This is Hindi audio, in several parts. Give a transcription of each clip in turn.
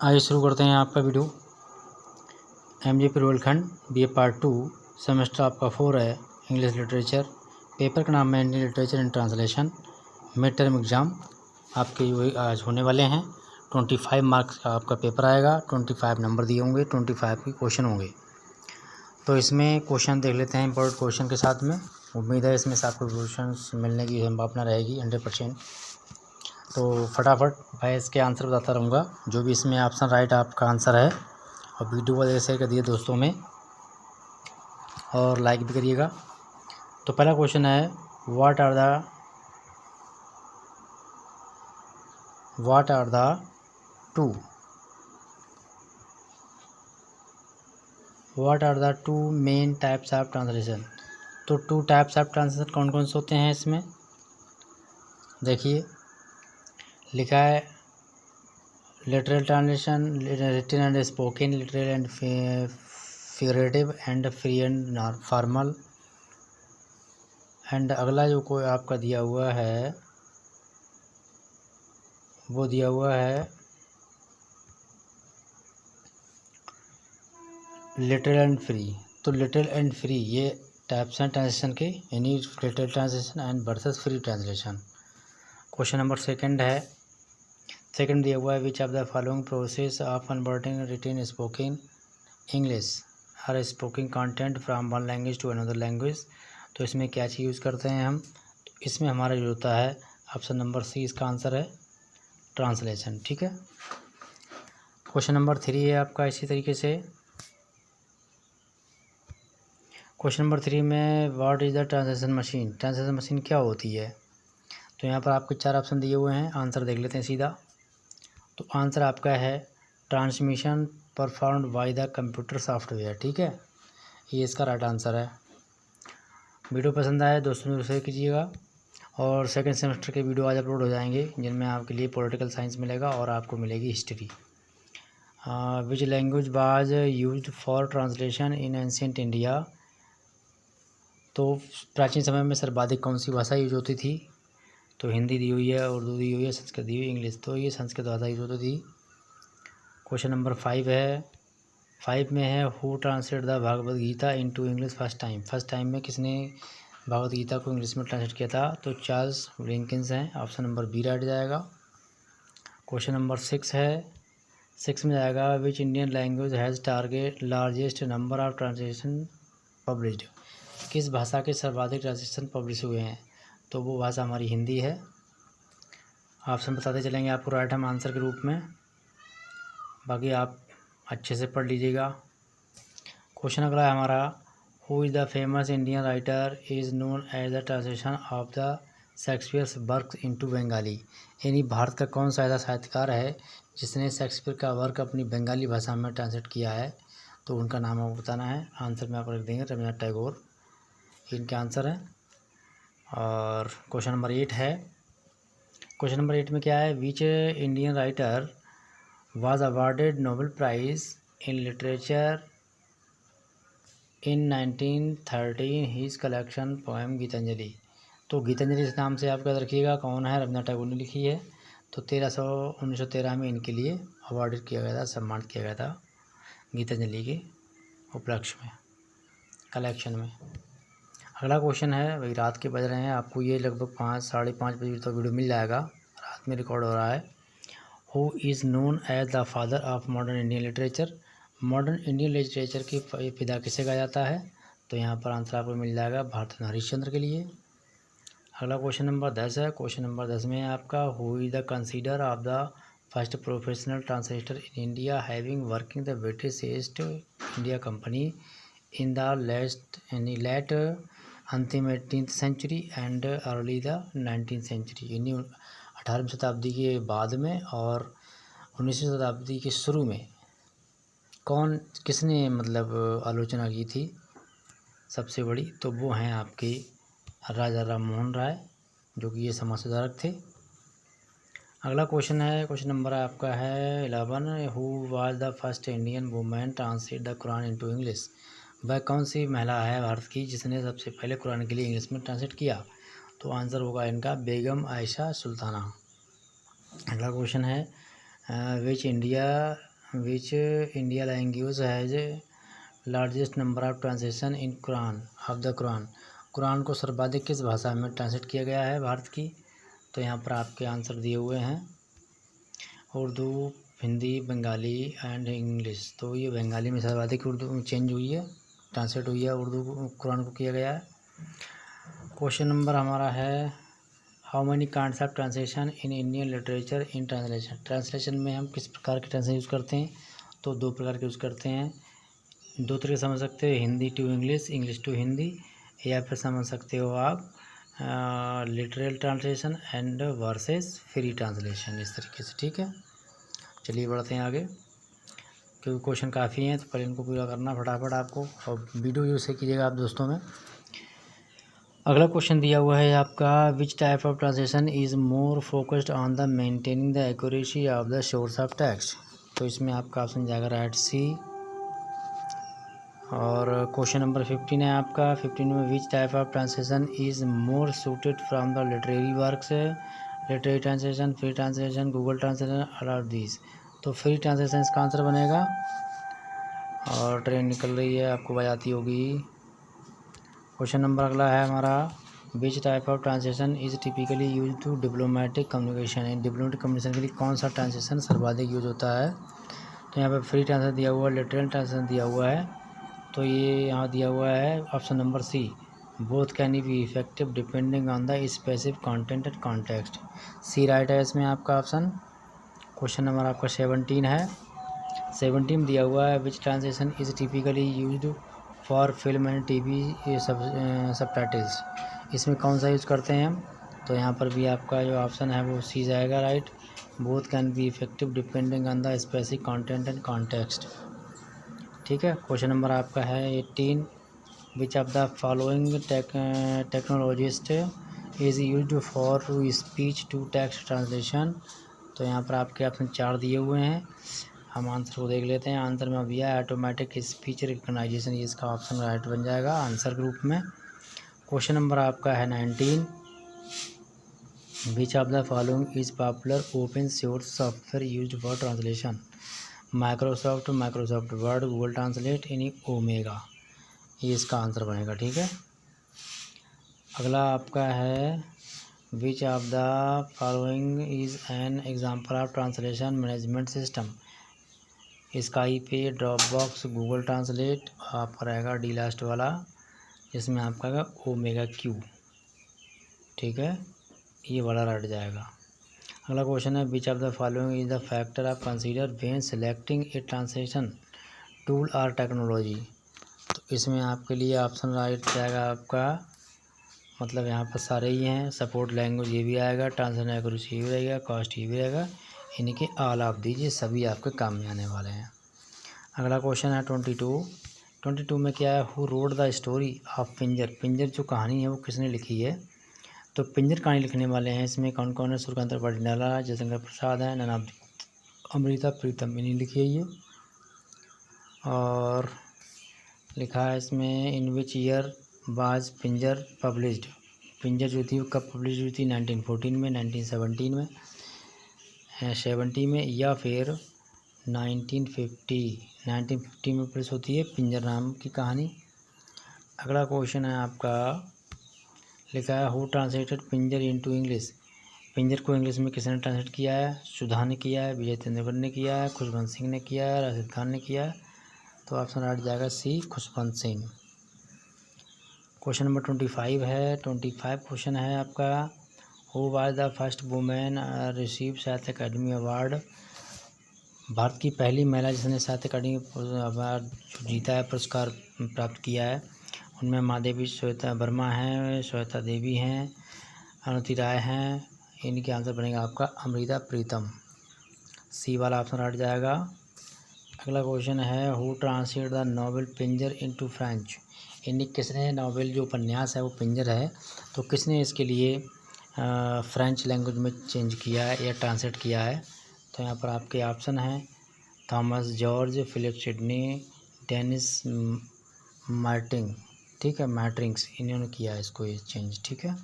आइए शुरू करते हैं आपका video. MGP Rohilkhand BA part 2 semester आपका 4 है, इंग्लिश लिटरेचर। पेपर का नाम है Indian literature and translation. Mid term exam आपके आज होने वाले हैं। 25 मार्क्स का आपका पेपर आएगा, 25 नंबर दिए होंगे, 25 के क्वेश्चन होंगे। तो इसमें क्वेश्चन देख लेते हैं इंपॉर्टेंट क्वेश्चन के साथ में। उम्मीद है इसमें से आपको क्वेश्चन मिलने की संभावना रहेगी 100%। तो फटाफट मैं इसके आंसर बताता रहूँगा। जो भी इसमें ऑप्शन राइट आपका आंसर है, और वीडियो को शेयर कर दिए दोस्तों में और लाइक भी करिएगा। तो पहला क्वेश्चन है, what are the two main types of translation. तो 2 टाइप्स ऑफ ट्रांसलेशन कौन कौन से होते हैं इसमें देखिए। लिखा है literal translation, written and spoken, literal and figurative and free and formal. And अगला जो कोई आपका दिया हुआ है वो दिया हुआ है लिटरल एंड फ्री। तो लिटरल एंड फ्री ये टाइप्स हैं ट्रांसलेशन के, यानी literal translation and versus free translation. Question number second दिया हुआ है, which of the following process of converting written spoken English और spoken content from one language to another language. तो इसमें क्या चीज़ यूज़ करते हैं हम? तो इसमें हमारा जो होता है ऑप्शन नंबर सी इसका आंसर है, ट्रांसलेशन। ठीक है। क्वेश्चन नंबर 3 है आपका इसी तरीके से। क्वेश्चन नंबर 3 में what is the translation machine. Translation machine क्या होती है? तो यहाँ पर आपको 4 ऑप्शन दिए हुए हैं, आंसर देख लेते हैं सीधा। तो आंसर आपका है transmission performed by the computer software. ठीक है, ये इसका राइट आंसर है। वीडियो पसंद आए दोस्तों शेयर कीजिएगा। और सेकंड सेमेस्टर के वीडियो आज अपलोड हो जाएंगे, जिनमें आपके लिए पॉलिटिकल साइंस मिलेगा और आपको मिलेगी history. Which language was used for translation in ancient India. तो प्राचीन समय में सर्वाधिक कौन सी भाषा यूज होती थी? तो हिंदी दी हुई है, उर्दू दी हुई है, संस्कृत दी हुई है, इंग्लिश। तो ये संस्कृत भाषा यूज होती थी। क्वेश्चन नंबर 5 में है, who translate the Bhagavad Gita into English first time. First time में किसने भगवद गीता को इंग्लिश में ट्रांसलेट किया था? तो चार्ल्स डिकेंस हैं, ऑप्शन नंबर बी राइट जाएगा। क्वेश्चन नंबर 6 में जाएगा, which Indian language has target largest number of translation published. किस भाषा के सर्वाधिक ट्रांसलेशन पब्लिश हुए हैं? तो वो भाषा हमारी हिंदी है। ऑप्शन बताते चलेंगे आपको राइट हम आंसर के रूप में, बाकी आप अच्छे से पढ़ लीजिएगा। क्वेश्चन अगला है हमारा, who is the famous Indian writer is known as the translation of the Shakespeare's work into Bengali. यानी भारत का कौन सा ऐसा साहित्यकार है जिसने शेक्सपियर का वर्क अपनी बंगाली भाषा में ट्रांसलेट किया है? तो उनका नाम आपको बताना है। आंसर में आप लिख देंगे रवींद्रनाथ टैगोर, इनके आंसर है। और क्वेश्चन नंबर 8 में क्या है, which Indian writer was awarded Nobel Prize in Literature in 1913 his collection poem Geetanjali. तो गीतांजलि इस नाम से आप याद रखिएगा, कौन है? रवींद्रनाथ टैगोर ने लिखी है। तो 1913 में इनके लिए अवार्ड किया गया था, सम्मानित किया गया था गीतांजलि के उपलक्ष्य में, कलेक्शन में। अगला क्वेश्चन है, वही रात के बज रहे हैं, आपको ये लगभग 5 साढ़े 5 बजे तक वीडियो मिल जाएगा, रात में रिकॉर्ड हो रहा है। Who is known as the father of modern Indian literature. Modern Indian literature की पिता किसे कहा जाता है? तो यहाँ पर आंसर आपको मिल जाएगा भारतेंदु हरीशचंद्र के लिए। अगला क्वेश्चन नंबर 10 है। क्वेश्चन नंबर 10 में आपका, who is the consider of the first professional translator in India having working the British East India company in the late अंतिम 18th century and early the 19th century. यानी 18वीं शताब्दी के बाद में और 19वीं शताब्दी के शुरू में किसने मतलब आलोचना की थी सबसे बड़ी? तो वो हैं आपके राजा राम मोहन राय, जो कि ये समाज सुधारक थे। अगला क्वेश्चन है, क्वेश्चन नंबर आपका है 11, who was the first Indian women translate the Quran into English. वह कौन सी महिला है भारत की जिसने सबसे पहले कुरान के लिए इंग्लिश में ट्रांसलेट किया? तो आंसर होगा इनका बेगम आयशा सुल्ताना। अगला क्वेश्चन है, which India which India language has largest number of translation in Quran of the Quran. Quran को सर्वाधिक किस भाषा में ट्रांसलेट किया गया है भारत की? तो यहाँ पर आपके आंसर दिए हुए हैं उर्दू, हिंदी, बंगाली एंड इंग्लिश। तो ये बंगाली में सर्वाधिक उर्दू चेंज हुई है, ट्रांसलेट हुई है, उर्दू कुरान को किया गया है। क्वेश्चन नंबर हमारा है how many kinds of translation in Indian literature in translation. Translation में हम किस प्रकार के ट्रांसलेशन यूज़ करते हैं? तो दो प्रकार के यूज़ करते हैं। दो तरीके समझ सकते हो, Hindi to English, English to Hindi, या फिर समझ सकते हो आप literal translation and versus free translation, इस तरीके से। ठीक है, चलिए बढ़ते हैं आगे, क्योंकि क्वेश्चन काफ़ी हैं तो पहले इनको पूरा करना फटाफट आपको, और वीडियो यूज़ कीजिएगा आप दोस्तों में। अगला क्वेश्चन दिया हुआ है आपका विच type of translation is more focused on the maintaining the accuracy of the source of text. तो इसमें आपका ऑप्शन जाएगा राइट सी। और क्वेश्चन नंबर 15 है आपका, 15 में विच type of translation is more suited from the literary works. Literary translation, free translation, Google translation, all of this. तो फ्री ट्रांसलेशन इसका आंसर बनेगा। और ट्रेन निकल रही है, आपको बजाती होगी। क्वेश्चन नंबर अगला है हमारा which type of translation is typically use to diplomatic communication. Diplomatic communication के लिए कौन सा ट्रांसलेशन सर्वाधिक यूज होता है? तो यहाँ पर फ्री ट्रांसलेशन दिया हुआ है, लिटरल ट्रांसलेशन दिया हुआ है। तो ये यहाँ दिया हुआ है option number C, both can be effective depending on the specific content and context. C right है इसमें आपका ऑप्शन। क्वेश्चन नंबर आपका 17 है, 17 दिया हुआ है which translation is typically used for film and TV subtitles. इसमें कौन सा यूज़ करते हैं हम? तो यहाँ पर भी आपका जो ऑप्शन है वो सी जाएगा right, both can be effective depending on the specific content and context. ठीक है, क्वेश्चन नंबर आपका है 18 which of the following technologist is used for speech to text translation. तो यहाँ पर आपके ऑप्शन 4 दिए हुए हैं, हम आंसर को देख लेते हैं। आंसर में अभी है ऑटोमेटिक स्पीच रिकग्नाइजेशन, ये इसका ऑप्शन राइट बन जाएगा आंसर ग्रुप में। क्वेश्चन नंबर आपका है 19 विच of the following is popular open source software used for translation. Microsoft word, Google translate, यानी ओमेगा, ये इसका आंसर बनेगा। ठीक है, अगला आपका है which of the following is an example of translation management system. Skype, Dropbox, Google translate, आपका रहेगा डी लास्ट वाला, जिसमें आपका आएगा ओमेगा क्यू। ठीक है, ये वाला रट जाएगा। अगला क्वेश्चन है which of the following is the factor of consider when selecting A translation tool और टेक्नोलॉजी। तो इसमें आपके लिए ऑप्शन राइट जाएगा आपका, मतलब यहाँ पर सारे ही हैं, सपोर्ट लैंग्वेज ये भी आएगा, ट्रांसलेशन एक्यूरेसी ये भी रहेगा, कॉस्ट ये भी रहेगा, यानी कि ऑल ऑफ दीजिए सभी आपके काम में आने वाले हैं। अगला क्वेश्चन है 22 में क्या है, who wrote the story of Pinjar. Pinjar जो कहानी है वो किसने लिखी है? तो पिंजर कहानी लिखने वाले हैं इसमें कौन कौन है? सूर्यकांत पाटियाला, जयशंकर प्रसाद है, नैना अमृता प्रीतम, इन्हीं लिखी है ये। और लिखा है इसमें in which year was Pinjar published. Pinjar जो थी वो कब पब्लिश हुई थी? 1914 में, 1917 में, 70 में, या फिर 1950 में पब्लिश होती है पिंजर नाम की कहानी। अगला क्वेश्चन है आपका, लिखा है who translated Pinjar into English. Pinjar को इंग्लिश में किसने ट्रांसलेट किया है? सुधा ने किया है, विजय तेंदुलकर ने किया है, खुशवंत सिंह ने किया है, राशिद खान ने किया है। तो ऑप्शन राइट जाएगा सी, खुशवंत सिंह। क्वेश्चन नंबर 25 है, 25 क्वेश्चन है आपका, who was the first women receive साहित्य अकादमी अवार्ड। भारत की पहली महिला जिसने साहित्य अकादमी अवार्ड जीता है, पुरस्कार प्राप्त किया है, उनमें महादेवी श्वेता वर्मा हैं, श्वेता देवी हैं, अनुति राय हैं, इनके आंसर बनेगा आपका अमृता प्रीतम। सी वाला ऑप्शन राइट जाएगा। अगला क्वेश्चन है who translate the novel Pinjar into French. यानी किसने नॉवेल जो उपन्यास है वो पिंजर है, तो किसने इसके लिए फ्रेंच लैंग्वेज में चेंज किया है या ट्रांसलेट किया है? तो यहाँ पर आपके ऑप्शन हैं Thomas George, Philip Sidney, Dennis Martin, ठीक है, मैट्रिंग्स, इन्होंने किया है इसको ये चेंज। ठीक है,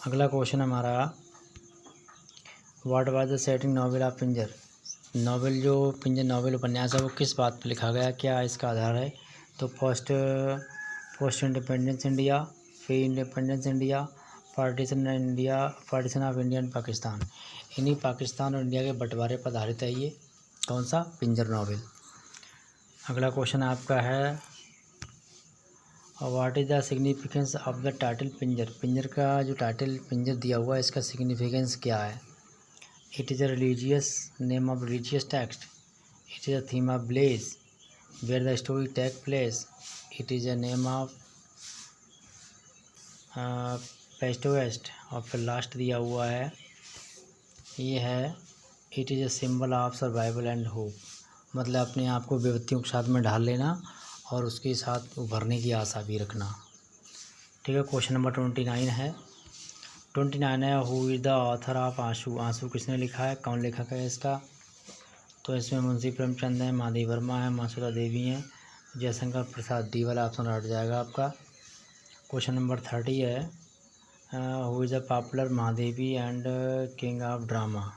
अगला क्वेश्चन हमारा, what was the setting novel of Pinjar. Novel जो पिंजर नॉवेल उपन्यास है वो किस बात पर लिखा गया, क्या इसका आधार है? तो post independence India, pre independence India, partition of India and Pakistan. इन्हीं पाकिस्तान और इंडिया के बंटवारे पर आधारित है ये कौन सा पिंजर नॉवेल। अगला क्वेश्चन आपका है what is the significance of the title Pinjar. Pinjar का जो टाइटल पिंजर दिया हुआ है इसका सिग्निफिकेंस क्या है? It is a religious name of religious text, it is a theme of blaze where the story take place, it is a name of पेस्टोवेस्ट और फिर लास्ट दिया हुआ है ये है it is a symbol of survival and hope, मतलब अपने आप को विपत्तियों के साथ में ढाल लेना और उसके साथ उभरने की आशा भी रखना। ठीक है, क्वेश्चन नंबर 29 है। 29 है who is the author of आंसू। आंसू किसने लिखा है, कौन लेखक है इसका? तो इसमें मुंशी प्रेमचंद है, माधवी वर्मा है, मासूदा देवी हैं, जयशंकर प्रसाद। डी वाला ऑप्शन हट जाएगा आपका। क्वेश्चन नंबर 30 है who is a popular Mahadevi and king of drama.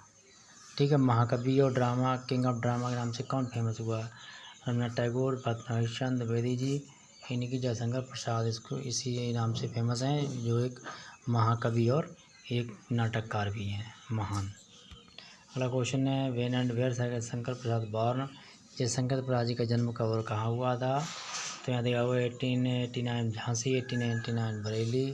ठीक है, महाकवि और ड्रामा किंग ऑफ ड्रामा के नाम से कौन फेमस हुआ है? रवींद्रनाथ टैगोर, भरत हरिश्चंद्र द्विवेदी जी, इन्हीं की जयशंकर प्रसाद इसको इसी नाम से फेमस हैं, जो एक महाकवि और एक नाटककार भी हैं महान। अगला क्वेश्चन है when and where Jaishankar Prasad born. Jaishankar Prasad ji का जन्म कब और कहाँ हुआ था? तो यहाँ दिया हुआ 1889 झांसी, 1899 बरेली।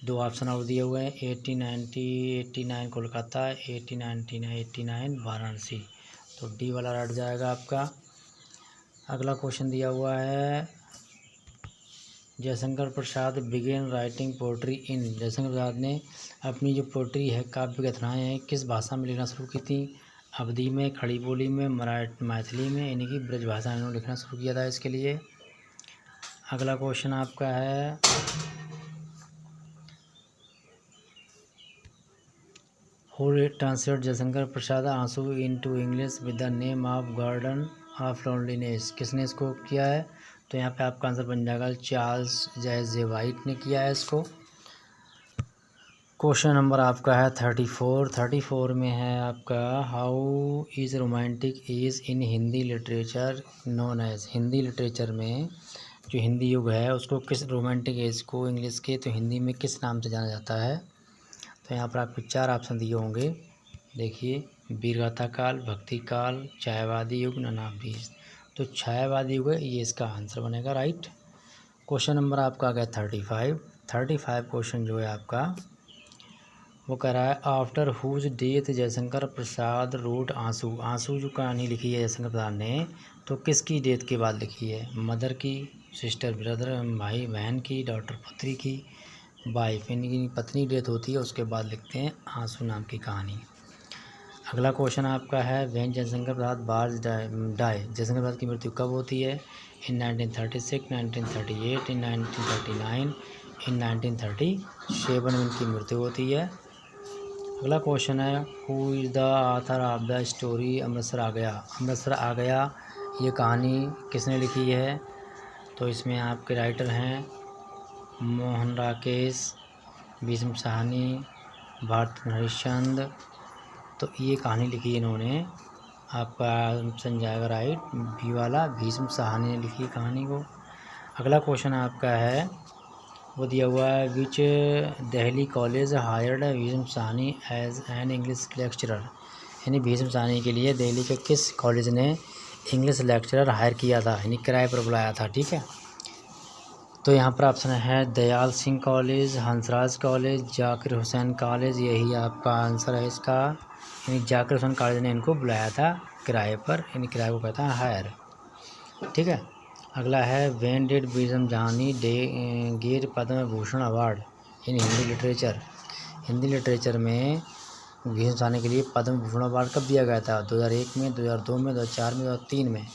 दो ऑप्शन और दिए हुए हैं 1889 कोलकाता, 1889 वाराणसी। तो डी वाला रट जाएगा आपका। अगला क्वेश्चन दिया हुआ है Jaishankar Prasad begin writing pottery इन। जयशंकर प्रसाद ने अपनी जो पोट्री है, काव्य कथाएँ हैं, किस भाषा में लिखना शुरू की थी? अवधी में, खड़ी बोली में, मैथिली में, यानी कि ब्रज भाषा में इन्होंने लिखना शुरू किया था इसके लिए। अगला क्वेश्चन आपका है हु ट्रांसलेट जयशंकर प्रसाद आंसू into English with the name of garden of loneliness. किसने इसको किया है? तो यहाँ पे आपका आंसर बन जाएगा चार्ल्स जे वाइट ने किया है इसको। क्वेश्चन नंबर आपका है 34 में है आपका how is romantic age in Hindi literature known as. Hindi literature में जो हिंदी युग है उसको किस रोमांटिक एज को इंग्लिश के तो हिंदी में किस नाम से जाना जाता है? तो यहाँ पर आपको 4 ऑप्शन दिए होंगे, देखिए वीरगाथा काल, भक्ति काल, छायावादी युग, ननाबीज। तो छायावादी युग है, ये इसका आंसर बनेगा राइट। क्वेश्चन नंबर आपका आ गया 35 क्वेश्चन जो है आपका वो कह रहा है after whose death Jaishankar Prasad road आंसू। आंसू जो कहानी लिखी है जयशंकर प्रसाद ने तो किसकी डेथ के बाद लिखी है? मदर की, सिस्टर ब्रदर भाई बहन की, डॉटर पुत्री की, वाइफ यानी कि पत्नी डेथ होती है उसके बाद लिखते हैं आंसू नाम की कहानी। अगला क्वेश्चन आपका है व्हेन जयशंकर प्रसाद बार्ज डाई। जयशंकर प्रसाद की मृत्यु कब होती है? इन 1936, 1938, इन 1939, इन 1937 इनकी मृत्यु होती है। अगला क्वेश्चन है who is the author of the story Amritsar Aa Gaya. Amritsar Aa गया ये कहानी किसने लिखी है? तो इसमें आपके राइटर हैं मोहन राकेश, भीष्म साहनी, भारत हरिश्चंद्र। तो ये कहानी लिखी इन्होंने, आपका ऑप्शन जाएगा राइट बी वाला, भीष्म साहनी ने लिखी कहानी को। अगला क्वेश्चन आपका है वो दिया हुआ है which Delhi college hired Bhisham Sahni as an English lecturer. यानी भीष्म साहनी के लिए दिल्ली के किस कॉलेज ने इंग्लिश लेक्चरर हायर किया था, यानी किराए पर बुलाया था। ठीक है, तो यहाँ पर ऑप्शन है Dayal Singh college, Hansraj college, Zakir Hussain college. यही आपका आंसर है इसका, यानी जाकिर हुसैन कॉलेज ने इनको बुलाया था किराए पर, यानी किराए को कहता है हायर। ठीक है, अगला है when did Bhisham Sahni get Padma Bhushan award in Hindi literature. Hindi literature में भीष्म साहनी के लिए पद्म भूषण अवार्ड कब दिया गया था? 2001 में, 2002 में, 2004 में, 2003 में।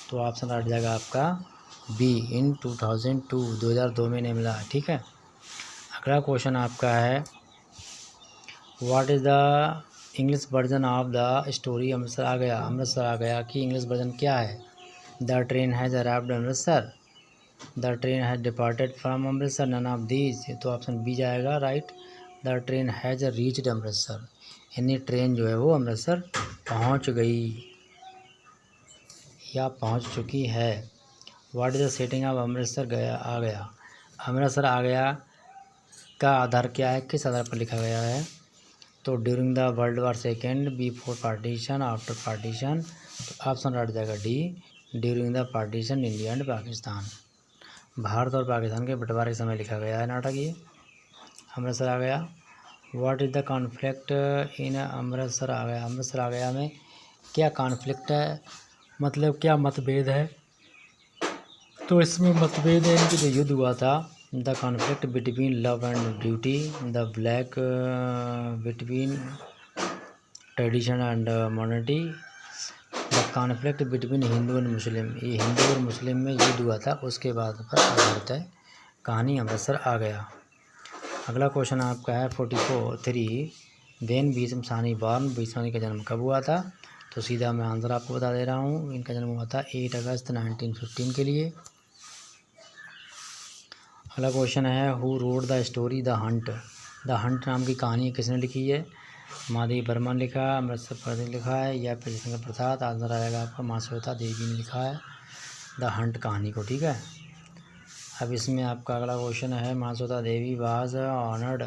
तो ऑप्शन रट जाएगा आपका बी इन 2002, 2002 में नहीं मिला। ठीक है, अगला क्वेश्चन आपका है what is the English version of the story Amritsar Aa Gaya. Amritsar Aa Gaya कि इंग्लिश वर्जन क्या है? The train has arrived Amritsar, the train has departed from Amritsar, none of these. तो ऑप्शन बी जाएगा right, the train has reached Amritsar. यानी ट्रेन जो है वो अमृतसर पहुंच गई या पहुंच चुकी है। What is the setting of Amritsar Aa Gaya. Amritsar Aa गया का आधार क्या है, किस आधार पर लिखा गया है? तो during the world war second, before partition, after partition. तो ऑप्शन रट जाएगा D, during the partition India and Pakistan. Bharat और पाकिस्तान के बंटवारे के समय लिखा गया है नाटक ये। Amritsar Aa Gaya. What is the conflict in Amritsar Aa Gaya. Amritsar Aa गया में क्या कॉन्फ्लिक्ट है, मतलब क्या मतभेद है? तो इसमें मतभेद है इनकी जो युद्ध हुआ था, the conflict between love and duty, the black between tradition and modernity, the conflict between Hindu and Muslim. ये हिंदू और मुस्लिम में युद्ध हुआ था, उसके बाद पर आधारित है कहानी अमृतसर आ गया। अगला क्वेश्चन आपका है 44 देन भीष्म सानी बॉर्न। भीष्म सानी का जन्म कब हुआ था? तो सीधा मैं आंसर आपको बता दे रहा हूँ। इनका जन्म हुआ था 8 अगस्त 1915 के लिए। अगला क्वेश्चन है who wrote the story the Hunt. The Hunt नाम की कहानी किसने लिखी है? महादेवी वर्मा ने लिखा, अमृतसर प्रदेश लिखा है या फिर शंकर प्रसाद? आंसर आएगा आपका मासूता देवी ने लिखा है द हंट कहानी को। ठीक है, अब इसमें आपका अगला क्वेश्चन है Mahasweta Devi was honoured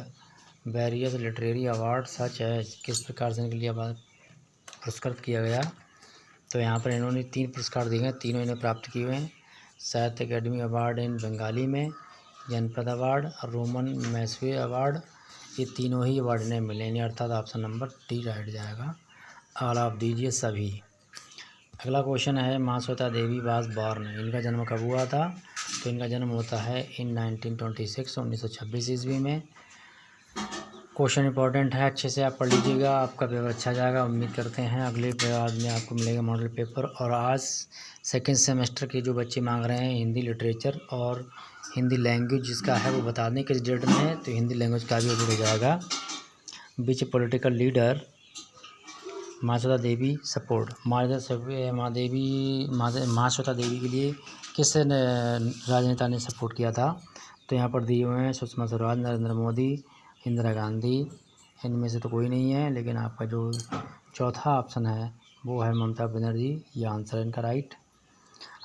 various literary award such as. किस प्रकार से इनके लिए पुरस्कृत किया गया? तो यहाँ पर इन्होंने 3 पुरस्कार दिए हैं, तीनों इन्हें प्राप्त किए हुए हैं। साहित्य अकेडमी अवार्ड इन बंगाली में, जनपद अवार्ड और रोमन मैस्वे अवार्ड, ये तीनों ही अवार्ड इन्हें मिले हैं, अर्थात ऑप्शन नंबर डी राइट जाएगा। ऑल ऑफ दीजिए सभी। अगला क्वेश्चन है मासूता देवी वाज बॉर्न। इनका जन्म कब हुआ था? तो इनका जन्म होता है इन 1926 1926 ईस्वी में। क्वेश्चन इंपॉर्टेंट है, अच्छे से आप पढ़ लीजिएगा, आपका पेपर अच्छा जाएगा उम्मीद करते हैं। अगले बाद में आपको मिलेगा मॉडल पेपर। और आज सेकेंड सेमेस्टर के जो बच्चे मांग रहे हैं हिंदी लिटरेचर और हिंदी लैंग्वेज जिसका है वो बता दें किस डेट में है, तो हिंदी लैंग्वेज का भी अपलोड हो जाएगा। Which political leader Mahasweta Devi support. Mahasweta Devi के लिए किस राजनेता ने सपोर्ट किया था? तो यहाँ पर दिए हुए हैं सुषमा स्वराज, नरेंद्र मोदी, इंदिरा गांधी। इनमें से तो कोई नहीं है, लेकिन आपका जो चौथा ऑप्शन है वो है ममता बनर्जी, ये आंसर है इनका राइट।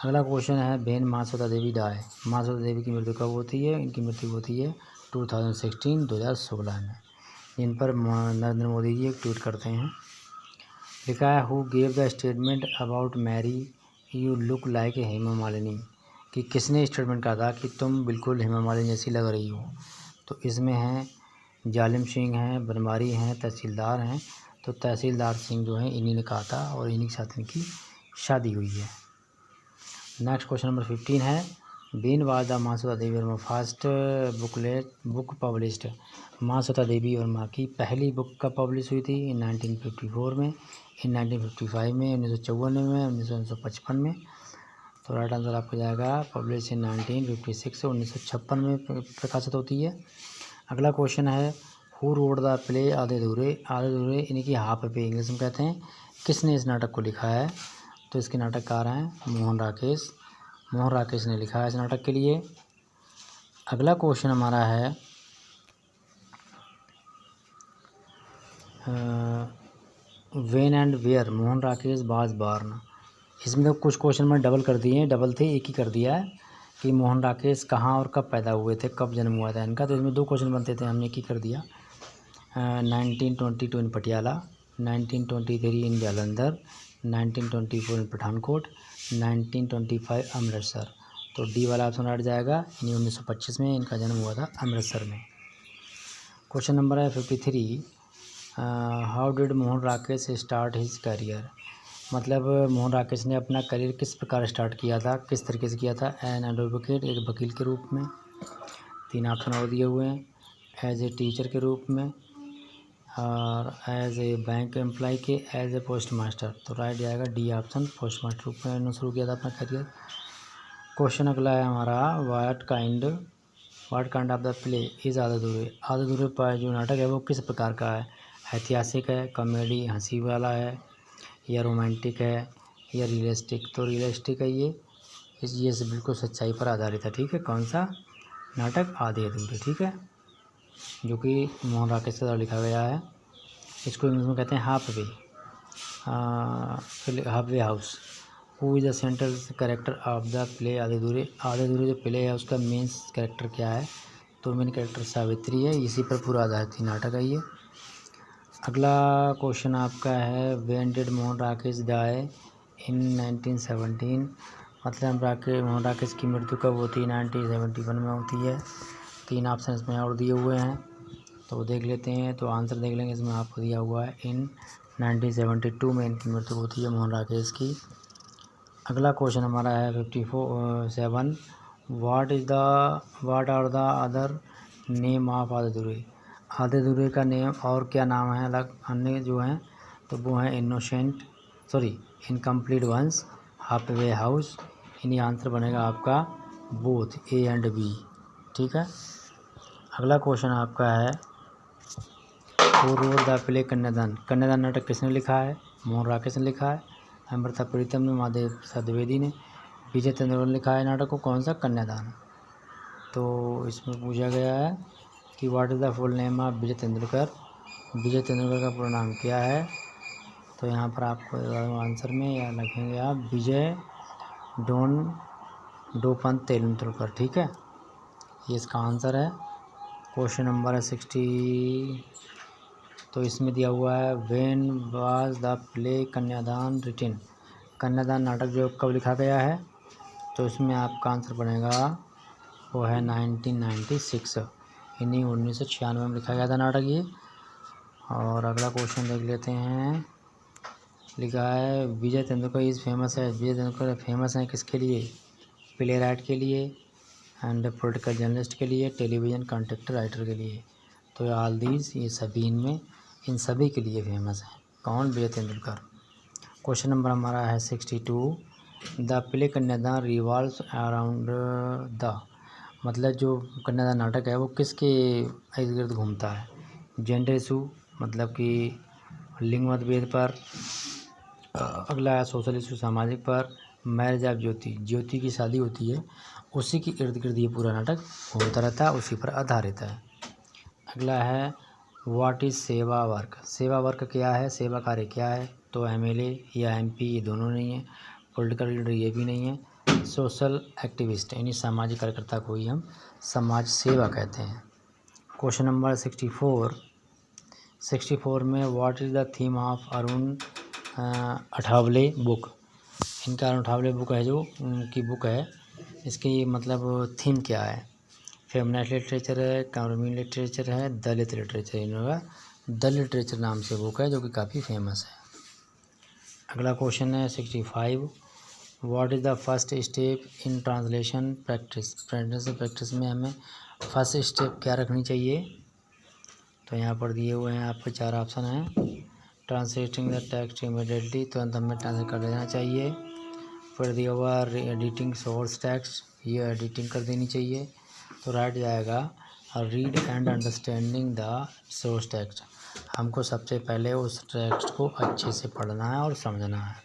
अगला क्वेश्चन है बेन मासूता देवी डाय। मासूता देवी की मृत्यु कब होती है? इनकी मृत्यु होती है 2016 में। इन पर नरेंद्र मोदी जी एक ट्वीट करते हैं। लिखा है who gave the statement about marry you look like a Hema Malini. कि किसने स्टेटमेंट कहा था कि तुम बिल्कुल हेमा मालिनी जैसी लग रही हो? तो इसमें हैं जालिम सिंह हैं, बनवारी हैं, तहसीलदार हैं। तो तहसीलदार सिंह जो हैं इन्हीं ने कहा था और इन्हीं के साथ इनकी शादी हुई है। नेक्स्ट क्वेश्चन नंबर 15 है बीन was the Mahasweta Devi Varma first book published. Mahasweta Devi Varma की पहली बुक कब पब्लिश हुई थी? इन 1954 में, इन 1955 में, 1954 में, 1955 में। तो राइट आंसर आपको जाएगा पब्लिश इन 1956 1956 में प्रकाशित होती है। अगला क्वेश्चन है हु रोड द प्ले आधे अधूरे। आधे अधूरे यानी कि हाफ पे इंग्लिश में कहते हैं। किसने इस नाटक को लिखा है? तो इसके नाटककार हैं मोहन राकेश। मोहन राकेश ने लिखा है इस नाटक के लिए। अगला क्वेश्चन हमारा है when and where Mohan Rakesh was born. इसमें तो कुछ क्वेश्चन में डबल कर दिए हैं, डबल थे एक ही कर दिया है कि मोहन राकेश कहाँ और कब पैदा हुए थे, कब जन्म हुआ था इनका। तो इसमें 2 क्वेश्चन बनते थे, हमने एक ही कर दिया। 1922 इन पटियाला, 1923 इन जालंधर, 1924 इन पठानकोट, 1925 अमृतसर। तो डी वाला ऑप्शन हट जाएगा, यानी 1925 में इनका जन्म हुआ था अमृतसर में। क्वेश्चन नंबर है 53 how did Mohan Rakesh start his career. मतलब मोहन राकेश ने अपना करियर किस प्रकार स्टार्ट किया था, किस तरीके से किया था? एन एडवोकेट, एक वकील के रूप में। 3 ऑप्शन और दिए हुए हैं, एज ए टीचर के रूप में, और एज ए बैंक एम्प्लॉय के, एज ए पोस्ट मास्टर। तो राइट जाएगा डी ऑप्शन, पोस्ट मास्टर रूप में इन्होंने शुरू किया था अपना करियर। क्वेश्चन अगला है हमारा what kind of the play is आधे अधूरे। आधे अधूरे पर जो नाटक है वो किस प्रकार का है? ऐतिहासिक है, कॉमेडी हंसी वाला है, या रोमांटिक है, या रियलिस्टिक? तो रियलिस्टिक है ये से बिल्कुल सच्चाई पर आधारित है। ठीक है, कौन सा नाटक? आधे अधूरे। ठीक है, जो कि मोहन राकेश के द्वारा लिखा गया है। इसको इंग्लिश में कहते हैं half way house. Who is the central character of the play आधे अधूरे जो प्ले है उसका मेन कैरेक्टर क्या है? तो मेन कैरेक्टर सावित्री है। इसी पर पूरा आधारित ही नाटक है ये। अगला क्वेश्चन आपका है when did Mohan Rakesh die in 1917। मतलब मोहन राकेश की मृत्यु कब होती है? 1971 में होती है। 3 ऑप्शन इसमें और दिए हुए हैं तो देख लेते हैं। तो आंसर देख लेंगे। इसमें आपको दिया हुआ है इन 1972 में इनकी मृत्यु होती है मोहन राकेश की। अगला क्वेश्चन हमारा है 57 what are the other name of Aadhe Adhure का नेम और क्या नाम है अलग अन्य जो हैं? तो वो हैं incomplete ones, half way house. इन्हीं आंसर बनेगा आपका बोथ ए एंड बी। ठीक है। अगला क्वेश्चन आपका है हु रोट द प्ले कन्यादान। कन्यादान नाटक किसने लिखा है? मोहन राकेश ने लिखा है। अमृता प्रीतम ने, महादेव प्रसाद द्विवेदी ने। विजय तेंदुलकर ने लिखा है नाटक को। कौन सा? कन्यादान। तो इसमें पूछा गया है कि what is the full name of Vijay Tendulkar. Vijay Tendulkar का पूरा नाम क्या है? तो यहाँ पर आपको आंसर में या लिखेंगे आप विजय डोपंत तेंदुलकर। ठीक है, ये इसका आंसर है। क्वेश्चन नंबर है 60। तो इसमें दिया हुआ है व्हेन वाज द प्ले कन्यादान रिटन। कन्यादान नाटक जो कब लिखा गया है? तो इसमें आपका आंसर बनेगा वो है 1996। इन्हीं 1996 में लिखा गया था नाटक ये। और अगला क्वेश्चन देख लेते हैं। लिखा है विजय तेंदुलकर इज़ फेमस है। विजय तेंदुलकर फेमस हैं किसके लिए? प्ले राइट के लिए एंड पॉलिटिकल जर्नलिस्ट के लिए, टेलीविज़न कंटेंट राइटर के लिए। तो ऑल दीज ये सभी इन सभी के लिए फेमस हैं। कौन? विजय तेंदुलकर। क्वेश्चन नंबर हमारा है 62 द प्ले कन्यादान रिवॉल्व्स अराउंड द। मतलब जो कन्यादान नाटक है वो किसके इर्द गिर्द घूमता है? जेंडर इशू मतलब कि लिंग मतभेद पर। अगला है सोशल इशू सामाजिक पर। मैरिज ऑफ ज्योति की शादी होती है उसी की इर्द गिर्द ये पूरा नाटक घूमता रहता है, उसी पर आधारित है। अगला है व्हाट इज़ सेवा वर्क। सेवा वर्क क्या है? सेवा कार्य क्या है? तो एमएलए या एमपी ये दोनों नहीं है। पॉलिटिकल लीडर ये भी नहीं है। सोशल एक्टिविस्ट यानी सामाजिक कार्यकर्ता को ही हम समाज सेवा कहते हैं। क्वेश्चन नंबर 64 में what is the theme of Arun Athawale book. इनका अरुण अठावले बुक है जो उनकी बुक है, इसकी मतलब थीम क्या है? फेमिनिस्ट लिटरेचर है, कॉमेडी लिटरेचर है, दलित लिटरेचर। इनका द लिटरेचर नाम से बुक है जो कि काफ़ी फेमस है। अगला क्वेश्चन है 65 what is the first step in translation practice. Practice में हमें फर्स्ट स्टेप क्या रखनी चाहिए? तो यहाँ पर दिए हुए हैं आपके 4 ऑप्शन हैं। ट्रांसलेटिंग द टेक्स्ट इमीडिएटली, तुरंत हमें ट्रांसलेट कर देना चाहिए। फिर दिया हुआ एडिटिंग सोर्स टेक्स्ट, ये एडिटिंग कर देनी चाहिए। तो राइट जाएगा read and understanding the source text. हमको सबसे पहले उस टेक्स्ट को अच्छे से पढ़ना है और समझना है।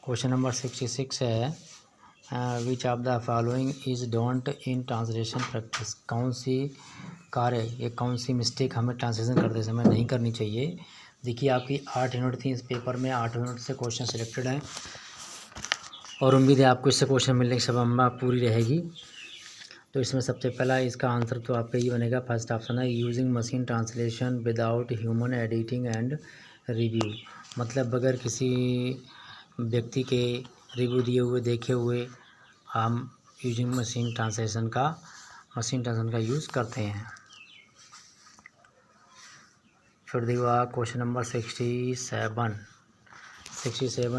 क्वेश्चन नंबर 66 है which of the following is don't in translation practice. कौन सी कार्य या कौन सी मिस्टेक हमें ट्रांसलेशन करते समय नहीं करनी चाहिए? देखिए आपकी 8 यूनिट थी इस पेपर में, 8 यूनिट से क्वेश्चन सिलेक्टेड हैं और उम्मीद है आपको इससे क्वेश्चन मिलने की संभावना पूरी रहेगी। तो इसमें सबसे पहला इसका आंसर तो आपका ही बनेगा। फर्स्ट ऑप्शन है using machine translation without human editing and review. मतलब बगैर किसी व्यक्ति के रिव्यू दिए हुए देखे हुए हम यूजिंग मशीन ट्रांसलेशन का यूज़ करते हैं। फिर दिया क्वेश्चन नंबर 67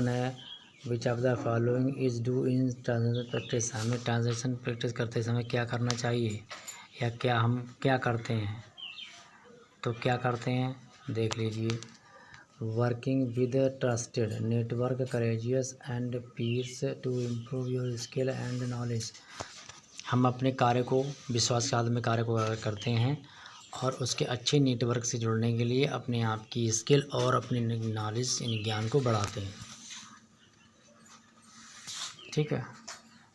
है which of the following is do in translation practice. हमें ट्रांसलेशन प्रैक्टिस करते समय क्या करना चाहिए या हम क्या करते हैं? तो क्या करते हैं देख लीजिए। Working with trusted network courageous and peers to improve your skill and knowledge. हम अपने कार्य को विश्वास के आधार में कार्य को करते हैं और उसके अच्छे नेटवर्क से जुड़ने के लिए अपने आप की स्किल और अपनी नॉलेज यानी ज्ञान को बढ़ाते हैं। ठीक है।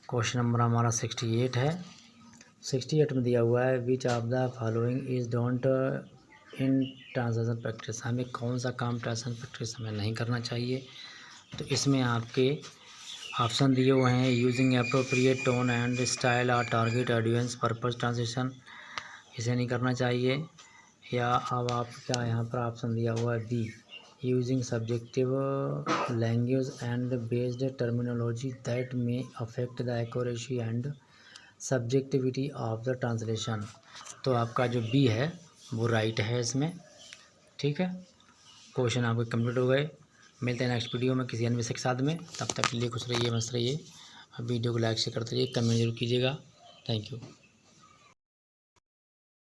क्वेश्चन नंबर हमारा 68 है। 68 में दिया हुआ है which of the following is don't in translation practice, हमें कौन सा काम ट्रांसलेशन प्रैक्टिस हमें नहीं करना चाहिए। तो इसमें आपके ऑप्शन दिए हुए हैं, using appropriate tone and style और टारगेट ऑडियंस पर्पस ट्रांसलेशन, इसे नहीं करना चाहिए। या अब आप क्या यहाँ पर ऑप्शन दिया हुआ है B, using subjective language and based terminology that may affect the accuracy and subjectivity of the translation. तो आपका जो बी है वो राइट है इसमें। ठीक है, क्वेश्चन आपके कंप्लीट हो गए। मिलते हैं नेक्स्ट वीडियो में किसी अन्य विषय के साथ में। तब तक के लिए खुश रहिए, मस्त रहिए। वीडियो को लाइक शेयर करते रहिए, कमेंट जरूर कीजिएगा। Thank you.